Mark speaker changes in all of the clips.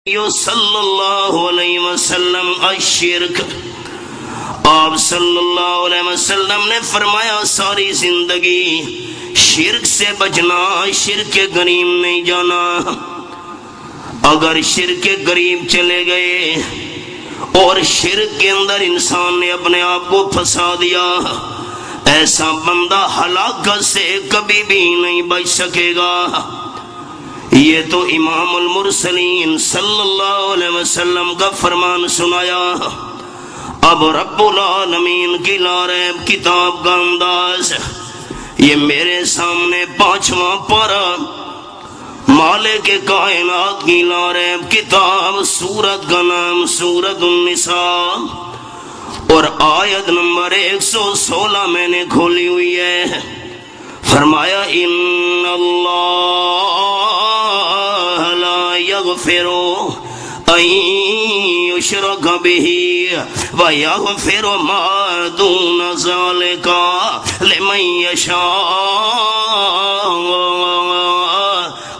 Speaker 1: صلی اللہ علیہ وسلم الشرک، آپ صلی اللہ علیہ وسلم نے فرمایا ساری زندگی شرک سے بچنا، شرک کے قریب نہیں جانا۔ اگر شرک کے قریب چلے گئے اور شرک کے اندر انسان نے اپنے آپ کو پھنسا دیا، ایسا بندہ ہلاکت سے کبھی بھی نہیں بچ سکے گا۔ یہ تو امام المرسلین صلی اللہ علیہ وسلم کا فرمان سنایا۔ اب رب العالمین کی لا ریب کتاب کا انداز، یہ میرے سامنے 5واں پارہ مالک کائنات کی لا ریب کتاب، سورت کا نام سورت النساء اور آیت نمبر 116 میں نے کھولی ہوئی ہے۔ فرمایا ان اللہ لا یغفر ان یشرک بہ ویغفر ما دون ذلک لمن یشاء۔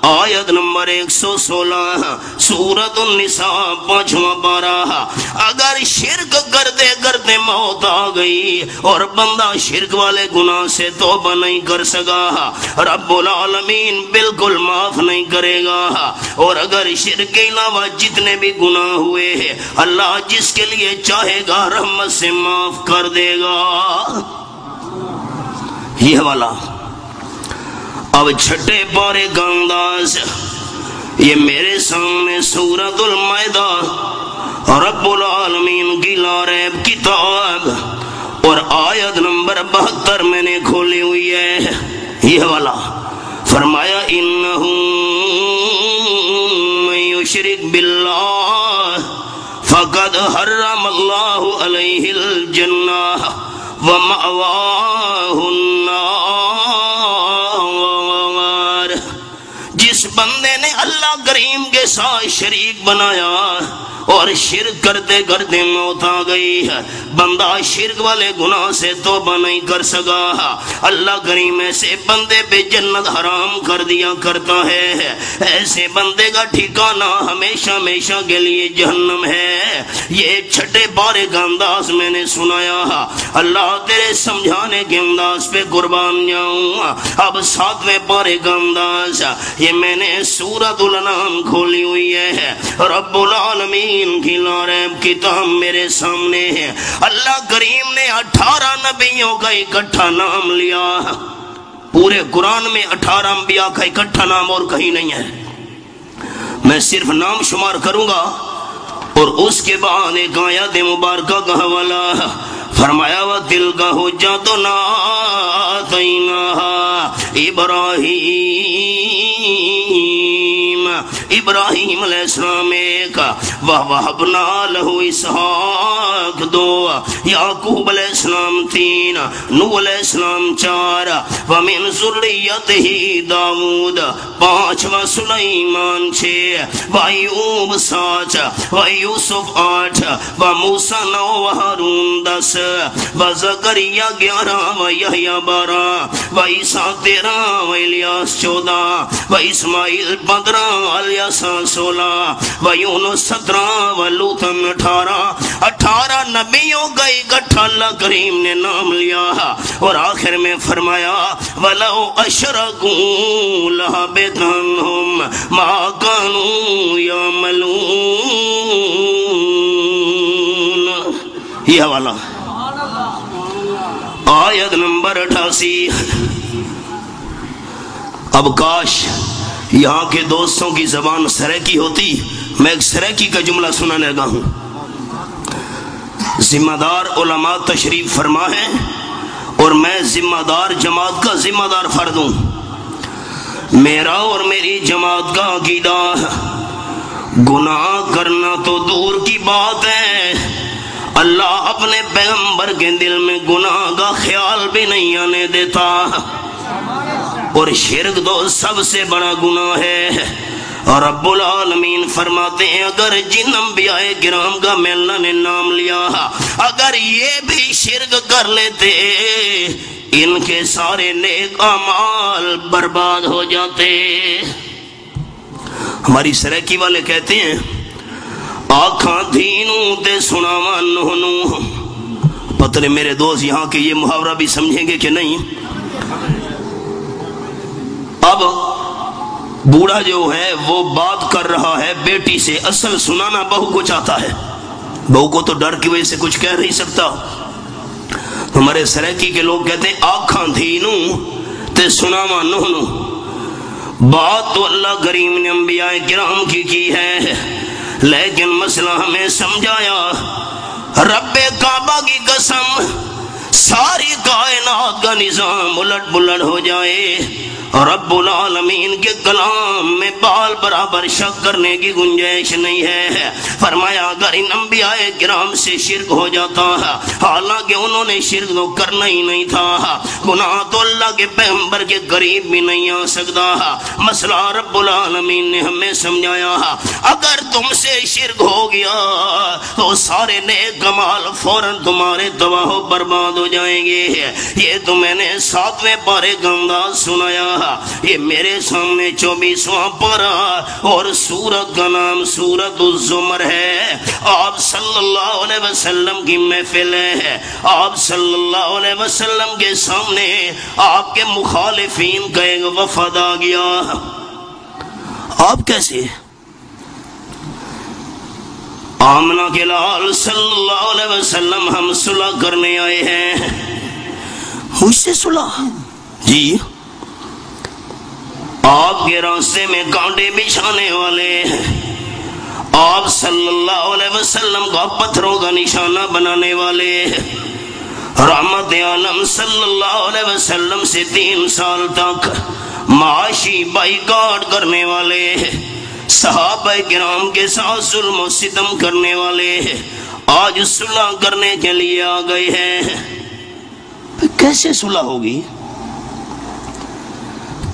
Speaker 1: آیت نمبر 116 سورت النساء 5واں پارہ۔ اگر شرک کرتے کرتے موت آ گئی اور بندہ شرک والے گناہ سے توبہ نہیں کر سکا، رب العالمین بالکل معاف نہیں کرے گا۔ اور اگر شرک کے علاوہ جتنے بھی گناہ ہوئے ہیں، اللہ جس کے لیے چاہے گا رحمت سے معاف کر دے گا۔ یہ والا اب چھٹے پارے کا انداز، یہ میرے سامنے سورۃ المائدہ رب العالمین کی لا ریب کتاب اور آیت نمبر 72 میں نے کھولی ہوئی ہے۔ یہ والا فرمایا انہ من یشرک باللہ فقد حرم اللہ علیہ الجنہ ومأواہ النار۔ جس بندے نے اللہ کریم کے ساتھ شریک بنایا اور شرک کرتے کرتے موت آ گئی، بندہ شرک والے گناہ سے توبہ نہیں کر سکا، اللہ کریم ایسے بندے پہ جنت حرام کر دیا کرتا ہے۔ ایسے بندے کا ٹھکانہ ہمیشہ ہمیشہ کے لیے جہنم ہے۔ یہ چھٹے پارے کا انداز میں نے سنایا، اللہ تیرے سمجھانے کے انداز پہ قربان جاؤں۔ اب 7ویں پارے کا انداز، یہ میں نے سورۃ الانعام کھولی ہوئی ہے۔ رب العالمین کی لا ریب کتاب میرے سامنے ہے۔ اللہ کریم نے 18 نبیوں کا اکٹھا نام لیا۔ پورے قرآن میں 18 انبیاء کا اکٹھا نام اور کہیں نہیں ہے۔ میں صرف نام شمار کروں گا اور اس کے بعد ایک آیت مبارکہ کا حوالہ۔ فرمایا وَتِلْكَ حُجَّتُنَا آتَيْنَاهَا ابراہیم علیہ السلام ایک، وَوَهَبْنَا لَهُ اسحاق 2، یعقوب علیہ السلام 3، نوح علیہ السلام 4، وَمِن ذُرِّيَّتِهِ داؤد 5، وَسُلَيْمان 6، وَأَيُّوبَ 7، وَيُوسُف 8، وَمُوسیٰ 9، وَهارون 10، وَزَكَرِيَّا 11، وَيَحْيَا 12، وَعِیسیٰ 13، وَإِلیاس 14، وَإِسماعیل 15، وَإِلیاسا 16، وَیونس 17، وَلوط 18 نبیوں کا اکٹھا اللہ کریم نے نام لیا اور آخر میں فرمایا وَلَوْ أَشْرَكُوا لَحَبِطَ عَنْهُمْ مَا كَانُوا يَعْمَلُونَ۔ یہ حوالہ آیت نمبر 88۔ اب کاش یہاں کے دوستوں کی زبان سریکی ہوتی، میں ایک سریکی کا جملہ سنانے لگا ہوں۔ ذمہ دار علماء تشریف فرما ہے اور میں ذمہ دار جماعت کا ذمہ دار فرد ہوں۔ میرا اور میری جماعت کا عقیدہ، گناہ کرنا تو دور کی بات ہے، اللہ اپنے پیغمبر کے دل میں گناہ کا خیال بھی نہیں آنے دیتا، اور شرک تو سب سے بڑا گناہ ہے۔ اور رب العالمین فرماتے ہیں اگر جن انبیاء کرام کا میں اللہ نے نام لیا، اگر یہ بھی شرک کر لیتے ان کے سارے نیک اعمال برباد ہو جاتے۔ ہماری سریکی والے کہتے ہیں آکھاں دینوں تے سناواں نونوں. پتہ نہیں میرے دوست یہاں کے یہ محاورہ بھی سمجھیں گے کہ نہیں. اب بوڑھا جو ہے وہ بات کر رہا ہے بیٹی سے، اصل سنانا بہو کو چاہتا ہے. بہو کو تو ڈر کی وجہ سے کچھ کہہ نہیں سکتا. ہمارے سریکی کے لوگ کہتے ہیں آکھاں دینوں تے سناواں نونوں. بات تو اللہ کریم نے انبیاء کرام کی ہے، لیکن مسئلہ ہمیں سمجھایا. رب کعبہ کی قسم ساری کائنات کا نظام الٹ پلٹ ہو جائے، رب العالمین کے کلام میں بال برابر شک کرنے کی گنجائش نہیں ہے. فرمایا اگر ان انبیاء کرام سے شرک ہو جاتا ہے، حالانکہ انہوں نے شرک تو کرنا ہی نہیں تھا، گناہ تو اللہ کے پیغمبر کے قریب بھی نہیں آ سکتا. مسئلہ رب العالمین نے ہمیں سمجھایا اگر تم سے شرک ہو گیا تو سارے نیک کمال فوراً تمہارے تباہ و برباد ہو جائیں گے. یہ تو میں نے 7ویں پارے کا انداز سنایا. یہ میرے سامنے 24واں پارہ اور سورت کا نام سورت الزمر ہے. آپ صلی اللہ علیہ وسلم کی محفل ہے. آپ صلی اللہ علیہ وسلم کے سامنے آپ کے مخالفین کا ایک وفد آ گیا. آپ کیسے؟ آمنہ کے لال صلی اللہ علیہ وسلم ہم صلح کرنے آئے ہیں. مجھ سے صلح؟ جی. آپ کے راستے میں کانٹے بچھانے والے ہیں، آپ صلی اللہ علیہ وسلم کا پتھروں کا نشانہ بنانے والے ہیں، رحمت عالم صلی اللہ علیہ وسلم سے 3 سال تک معاشی بائیکاٹ کرنے والے ہیں، صحابہ کرام کے ساتھ ظلم و ستم کرنے والے ہیں، آج صلح کرنے کے لیے آ گئے ہیں. کیسے صلح ہوگی؟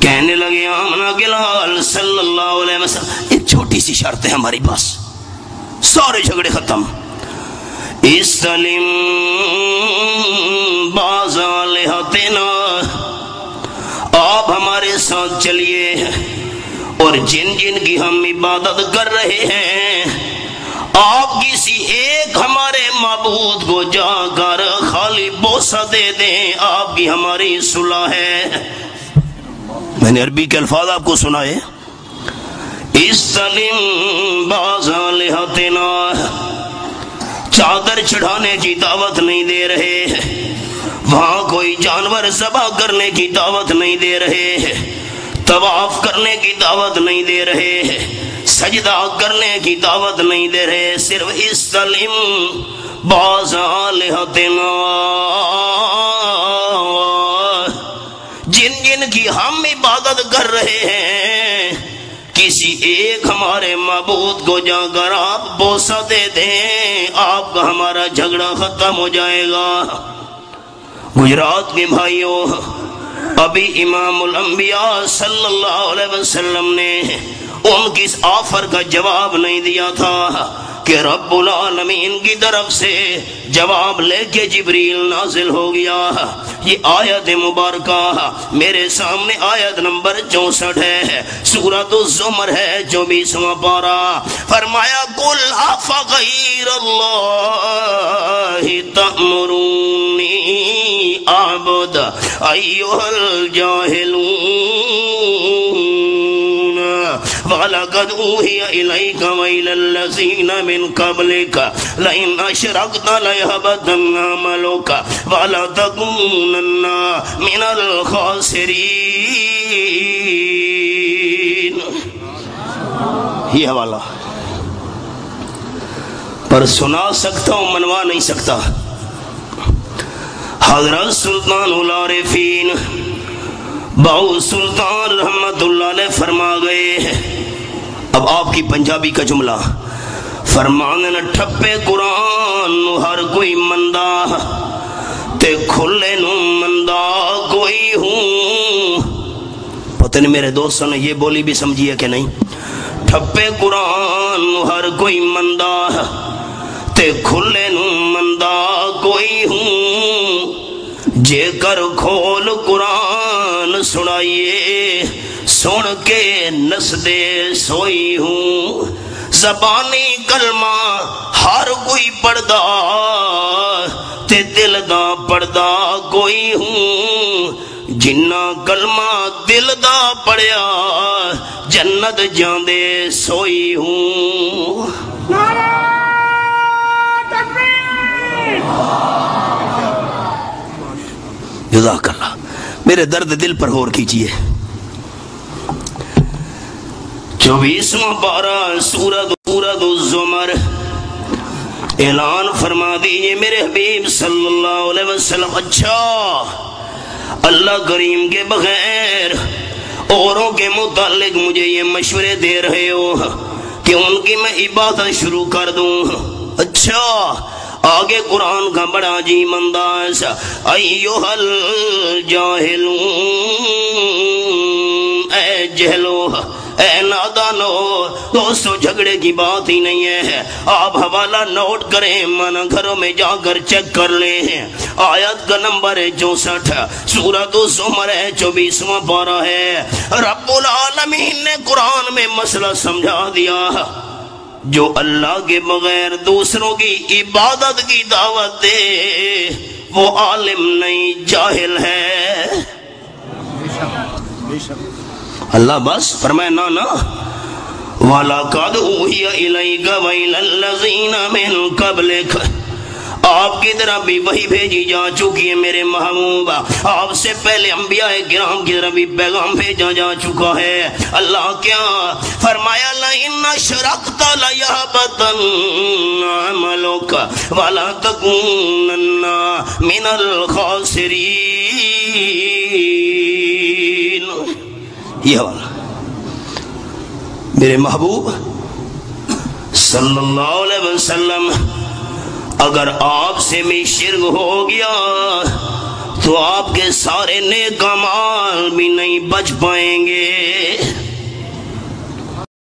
Speaker 1: کہنے لگے آمنہ کے لال صلی اللہ علیہ وسلم ایک چھوٹی سی شرط ہے ہماری پاس، سارے جھگڑے ختم. استلم بعض آلہتنا، آپ ہمارے ساتھ چلیے اور جن جن کی ہم عبادت کر رہے ہیں آپ کسی ایک ہمارے معبود کو جا کر خالی بوسہ دے دیں، آپ کی ہماری صلح ہے. میں نے عربی کے الفاظ آپ کو سنائے. استلم بعض آلہتنا، چادر چڑھانے کی دعوت نہیں دے رہے، وہاں کوئی جانور ذبح کرنے کی دعوت نہیں دے رہے، طواف کرنے کی دعوت نہیں دے رہے، سجدہ کرنے کی دعوت نہیں دے رہے، صرف استلم بعض آلہتنا، جن جن کی ہم عبادت کر رہے ہیں کسی ایک ہمارے معبود کو جا کر آپ بوسہ دے دیں، آپ کا ہمارا جھگڑا ختم ہو جائے گا. گجرات کے بھائیوں، ابھی امام الانبیاء صلی اللہ علیہ وسلم نے ان کی اس آفر کا جواب نہیں دیا تھا کہ رب العالمین کی طرف سے جواب لے کے جبریل نازل ہو گیا. یہ آیت مبارکہ میرے سامنے آیت نمبر 64 ہے، سورۃ الزمر ہے، 24واں پارہ. فرمایا قل افغیر اللہ تأمرونی اعبد ایھا الجاہلون وَلَقَدْ أُوحِيَ إِلَيْكَ وَإِلَى الَّذِينَ مِنْ قَبْلِكَ لَئِنْ أَشْرَكْتَ لَيَحْبَطَنَّ عَمَلُكَ وَلَتَكُونَنَّ مِنَ الْخَاسِرِينَ. یہ حوالہ پر سنا سکتا ہوں، منوا نہیں سکتا. حضرت سلطان العارفین باؤ سلطان رحمت اللہ علیہ فرما گئے. اب آپ کی پنجابی کا جملہ، فرمانے نہ ٹھپے قرآن نو ہر کوئی مندہ تے کھلے نو مندہ کوئی ہوں. پتہ نہیں میرے دوستوں نے یہ بولی بھی سمجھی ہے کہ نہیں. ٹھپے قرآن نو ہر کوئی مندہ تے کھلے نو مندہ کوئی ہوں. جے کر کھول قرآن سنائیے، سن کے نس دے سوئی ہوں. زبانی کلمہ ہر کوئی پڑھدا تے دل دا پڑھدا کوئی ہوں جنہ کلمہ دل دا پڑھیا جنت جاندے سوئی ہوں
Speaker 2: نعرہ تکبیر
Speaker 1: جزاک اللہ میرے درد دل پر غور کیجئے 24واں پارہ سورۃ الزمر اعلان فرما دیجئے میرے حبیب صلی اللہ علیہ وسلم اچھا اللہ کریم کے بغیر اوروں کے متعلق مجھے یہ مشورے دے رہے ہو کہ ان کی میں عبادت شروع کر دوں اچھا آگے قرآن کا بڑا عجیب انداز ایوہ الجاہلون اے جہلو اے نادانو دوستو جھگڑے کی بات ہی نہیں ہے آپ حوالہ نوٹ کریں مانا گھروں میں جا کر چیک کر لیں آیت کا نمبر ہے 64 سورۃ الزمر ہے 24واں پارہ ہے رب العالمین نے قرآن میں مسئلہ سمجھا دیا جو اللہ کے بغیر دوسروں کی عبادت کی دعوت دے وہ عالم نہیں جاہل ہے اللہ بس فرمائے نا وَلَقَدْ أُوحِيَ إِلَيْكَ وَإِلَى الَّذِينَ مِن قَبْلِكَ آپ کی طرف بھی وہی بھیجی جا چکی ہے میرے محبوب آپ سے پہلے انبیاء کرام کی طرف بھی پیغام بھیجا جا چکا ہے اللہ کیا فرمایا لَإِنَّ أَشْرَكْتَ لَيَحْبَطَنَّ عَمَلُكَ وَلَا تَكُونَنَّ مِنَ الْخَاسِرِينَ یہ حوالہ میرے محبوب صلی اللہ علیہ وسلم اگر آپ سے بھی شرک ہو گیا تو آپ کے سارے نیک اعمال بھی نہیں بچ پائیں گے